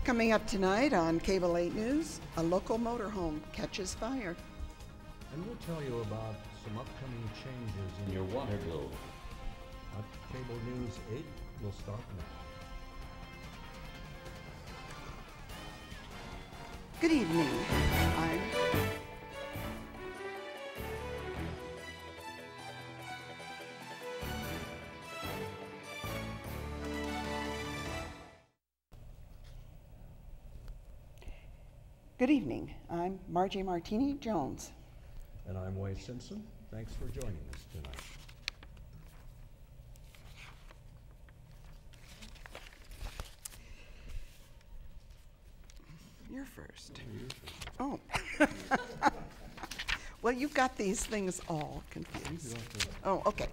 Coming up tonight on Cable 8 News, a local motorhome catches fire. And we'll tell you about some upcoming changes in your water bill. At Cable News 8 will start now. Good evening. Good evening. I'm Margie Martini Jones. And I'm Way Simpson. Thanks for joining us tonight. You're first. Oh. Well, you've got these things all confused. Oh, okay.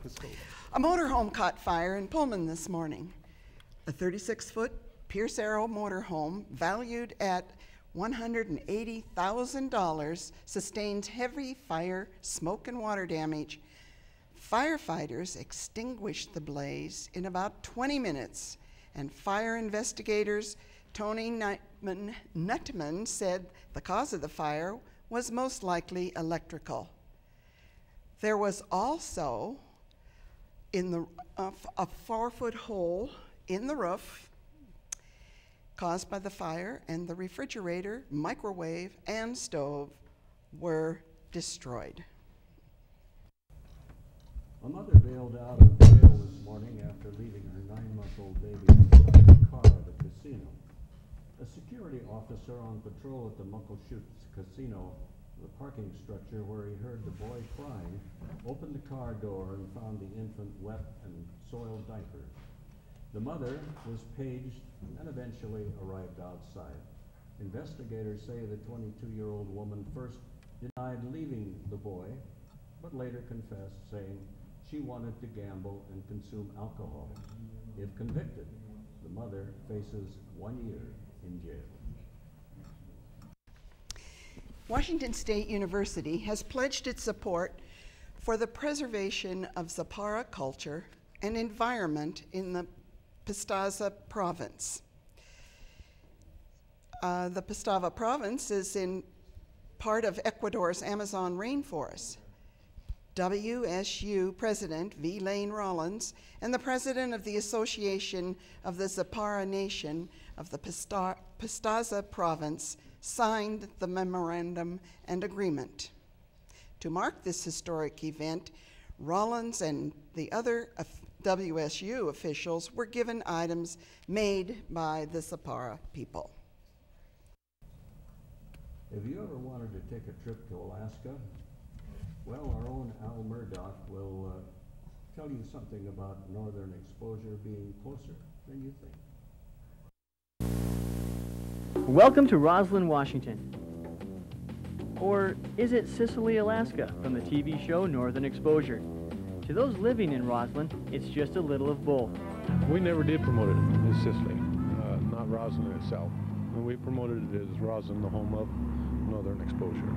A motorhome caught fire in Pullman this morning. A 36-foot Pierce Arrow motorhome valued at $180,000 sustained heavy fire, smoke, and water damage. Firefighters extinguished the blaze in about 20 minutes, and fire investigators Tony Nutman said the cause of the fire was most likely electrical. There was also a 4-foot hole in the roof caused by the fire, and the refrigerator, microwave, and stove were destroyed. A mother bailed out of jail this morning after leaving her 9-month-old baby inside the car at a casino. A security officer on patrol at the Muckleshoots Casino, the parking structure where he heard the boy crying, opened the car door and found the infant wet and soiled diapers. The mother was paged and eventually arrived outside. Investigators say the 22-year-old woman first denied leaving the boy, but later confessed, saying she wanted to gamble and consume alcohol. If convicted, the mother faces 1 year in jail. Washington State University has pledged its support for the preservation of Zapara culture and environment in the Pastaza province. The Pastaza province is in part of Ecuador's Amazon rainforest. WSU President V. Lane Rollins and the President of the Association of the Zapara Nation of the Pastaza province signed the memorandum and agreement. To mark this historic event, Rollins and the other WSU officials were given items made by the Zapara people. Have you ever wanted to take a trip to Alaska? Well, our own Al Murdoch will tell you something about northern exposure being closer than you think. Welcome to Roslyn, Washington. Or is it Sicily, Alaska, from the TV show Northern Exposure? To those living in Roslyn, it's just a little of both. We never did promote it as Sicily, not Roslyn itself. We promoted it as Roslyn, the home of Northern Exposure.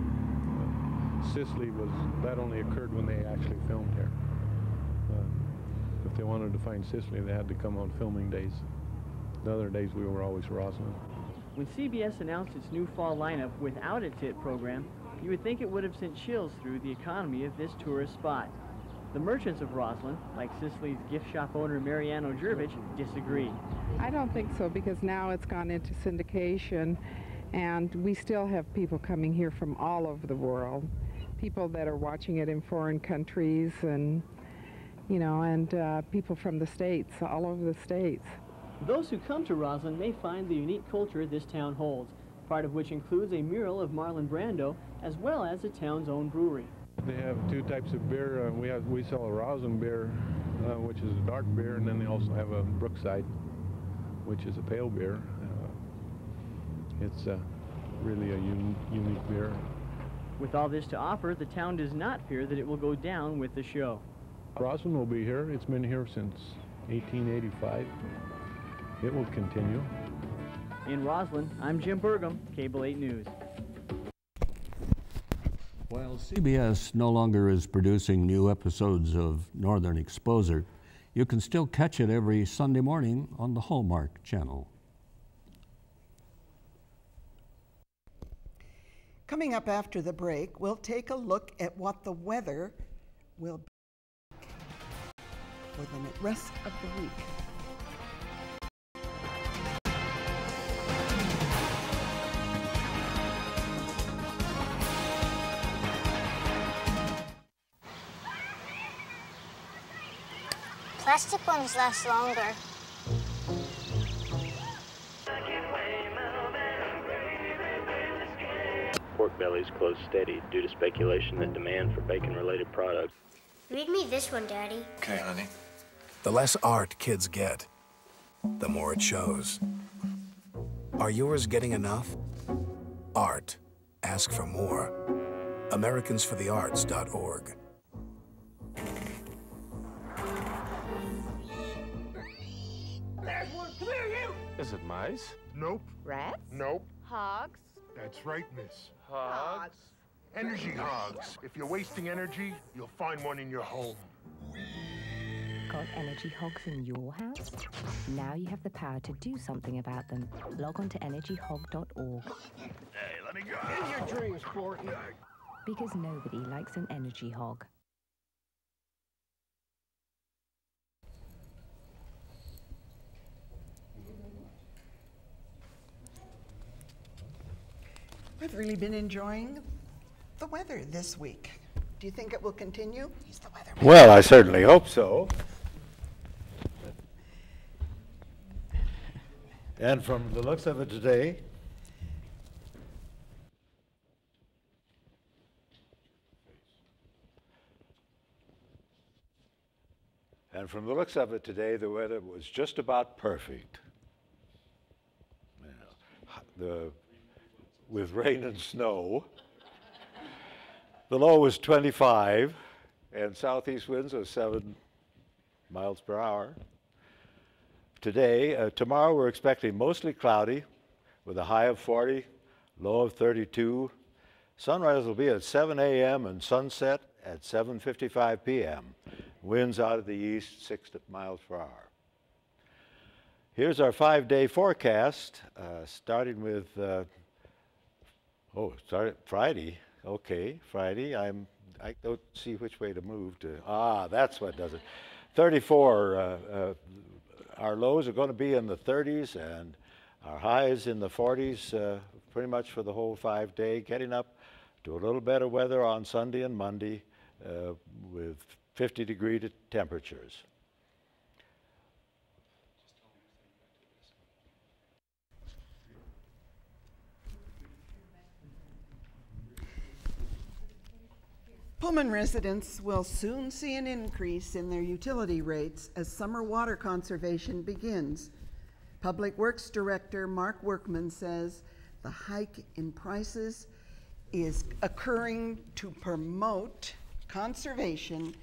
Sicily that only occurred when they actually filmed here. If they wanted to find Sicily, they had to come on filming days. The other days we were always Roslyn. When CBS announced its new fall lineup without its hit program, you would think it would have sent chills through the economy of this tourist spot. The merchants of Roslyn, like Sicily's gift shop owner Mariano Jervich, disagree. I don't think so, because now it's gone into syndication, and we still have people coming here from all over the world. People that are watching it in foreign countries, and people from the States, all over the States. Those who come to Roslyn may find the unique culture this town holds, part of which includes a mural of Marlon Brando, as well as the town's own brewery. They have two types of beer. We sell a Roslyn beer, which is a dark beer, and then they also have a Brookside, which is a pale beer. It's really a unique beer. With all this to offer, the town does not fear that it will go down with the show. Roslyn will be here. It's been here since 1885. It will continue. In Roslyn, I'm Jim Burgum, Cable 8 News. While CBS no longer is producing new episodes of Northern Exposure, you can still catch it every Sunday morning on the Hallmark Channel. Coming up after the break, we'll take a look at what the weather will be for the rest of the week. Plastic ones last longer. Pork bellies close steady due to speculation that demand for bacon-related products. Read me this one, Daddy. Okay, honey. The less art kids get, the more it shows. Are yours getting enough? Art. Ask for more. AmericansForTheArts.org. Is it mice? Nope. Rats? Nope. Hogs? That's right, miss. Hogs? Energy hogs. If you're wasting energy, you'll find one in your home. Got energy hogs in your house? Now you have the power to do something about them. Log on to energyhog.org. Hey, let me go. Here's your drinks, Porky. Because nobody likes an energy hog. I've really been enjoying the weather this week. Do you think it will continue? He's the weatherman. Well, I certainly hope so. And from the looks of it today, the weather was just about perfect. With rain and snow. The low was 25, and southeast winds of 7 miles per hour. Tomorrow we're expecting mostly cloudy with a high of 40, low of 32. Sunrise will be at 7 a.m. and sunset at 7:55 p.m. Winds out of the east, 6 miles per hour. Here's our 5-day forecast, starting with Friday. Okay, Friday. I don't see which way to move to. That's what does it. 34. Our lows are going to be in the 30s and our highs in the 40s pretty much for the whole 5-day, getting up to a little better weather on Sunday and Monday with 50-degree temperatures. Pullman residents will soon see an increase in their utility rates as summer water conservation begins. Public Works Director Mark Workman says the hike in prices is occurring to promote conservation.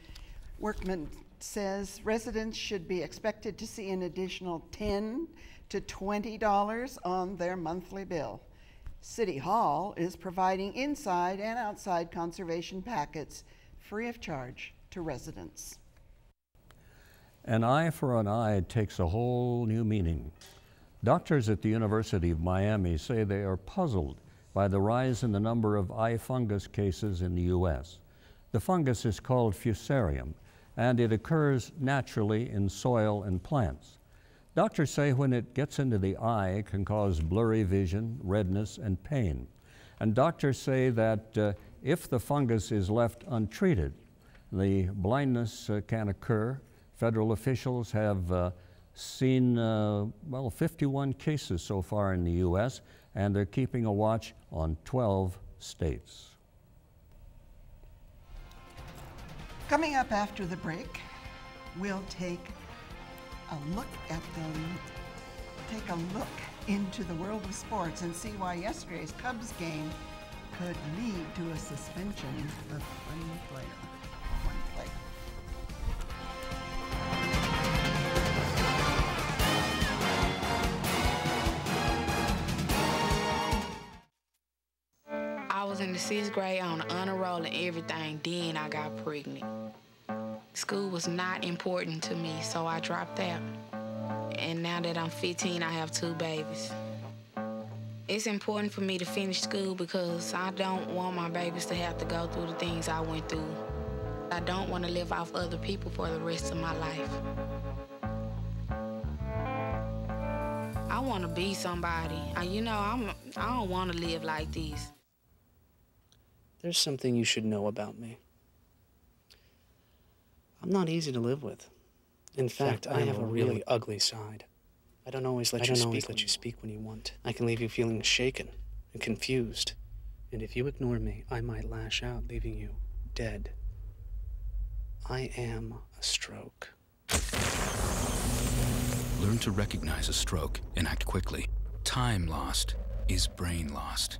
Workman says residents should be expected to see an additional $10 to $20 on their monthly bill. City Hall is providing inside and outside conservation packets free of charge to residents. An eye for an eye takes a whole new meaning. Doctors at the University of Miami say they are puzzled by the rise in the number of eye fungus cases in the U.S. The fungus is called Fusarium, and it occurs naturally in soil and plants. Doctors say when it gets into the eye, it can cause blurry vision, redness, and pain. And doctors say that if the fungus is left untreated, the blindness can occur. Federal officials have seen, 51 cases so far in the U.S., and they're keeping a watch on 12 states. Coming up after the break, we'll take a look into the world of sports and see why yesterday's Cubs game could lead to a suspension of one player. I was in the 6th grade on the honor roll and everything, then I got pregnant. School was not important to me, so I dropped out. And now that I'm 15, I have 2 babies. It's important for me to finish school because I don't want my babies to have to go through the things I went through. I don't want to live off other people for the rest of my life. I want to be somebody. You know, I don't want to live like this. There's something you should know about me. I'm not easy to live with. In fact, I have a really ugly side. I don't always let you speak when you want. I can leave you feeling shaken and confused. And if you ignore me, I might lash out, leaving you dead. I am a stroke. Learn to recognize a stroke and act quickly. Time lost is brain lost.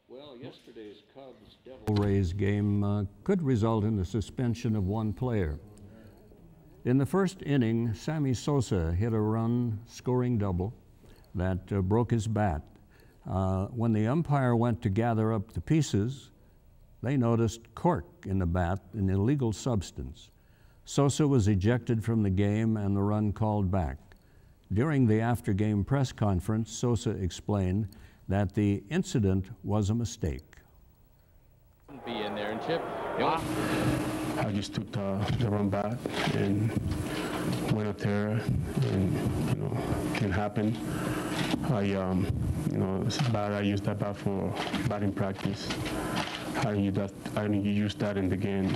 Well, yesterday's Cubs-Devil Rays game could result in the suspension of one player. In the first inning, Sammy Sosa hit a run-scoring double that broke his bat. When the umpire went to gather up the pieces, they noticed cork in the bat, an illegal substance. Sosa was ejected from the game and the run called back. During the after-game press conference, Sosa explained that the incident was a mistake. Be in there, and Chip, I just took the run back and went up there, and you know, can happen. You know, it's bad. I used that bat for batting practice. I used that in the game,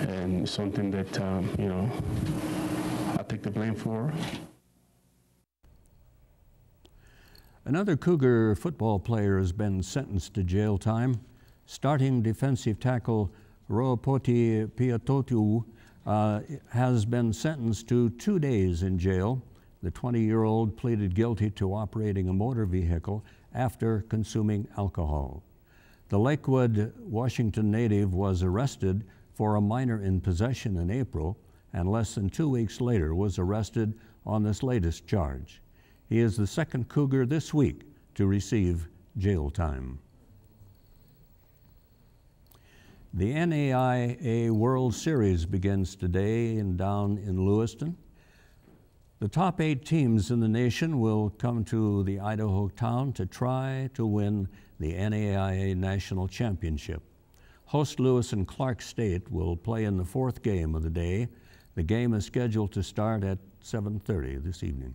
and something that you know, I take the blame for. Another Cougar football player has been sentenced to jail time. Starting defensive tackle Roapoti Piatotu has been sentenced to 2 days in jail. The 20-year-old pleaded guilty to operating a motor vehicle after consuming alcohol. The Lakewood, Washington native was arrested for a minor in possession in April, and less than 2 weeks later was arrested on this latest charge. He is the second Cougar this week to receive jail time. The NAIA World Series begins today down in Lewiston. The top 8 teams in the nation will come to the Idaho town to try to win the NAIA National Championship. Host Lewis and Clark State will play in the 4th game of the day. The game is scheduled to start at 7:30 this evening.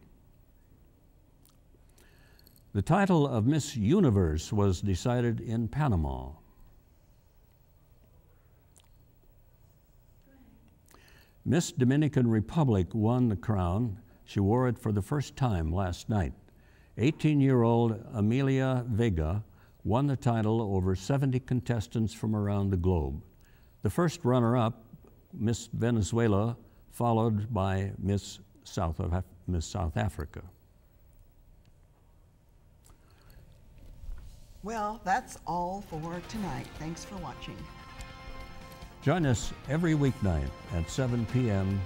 The title of Miss Universe was decided in Panama. Miss Dominican Republic won the crown. She wore it for the first time last night. 18-year-old Amelia Vega won the title over 70 contestants from around the globe. The first runner-up, Miss Venezuela, followed by Miss South Africa. Well, that's all for tonight. Thanks for watching. Join us every weeknight at 7 p.m.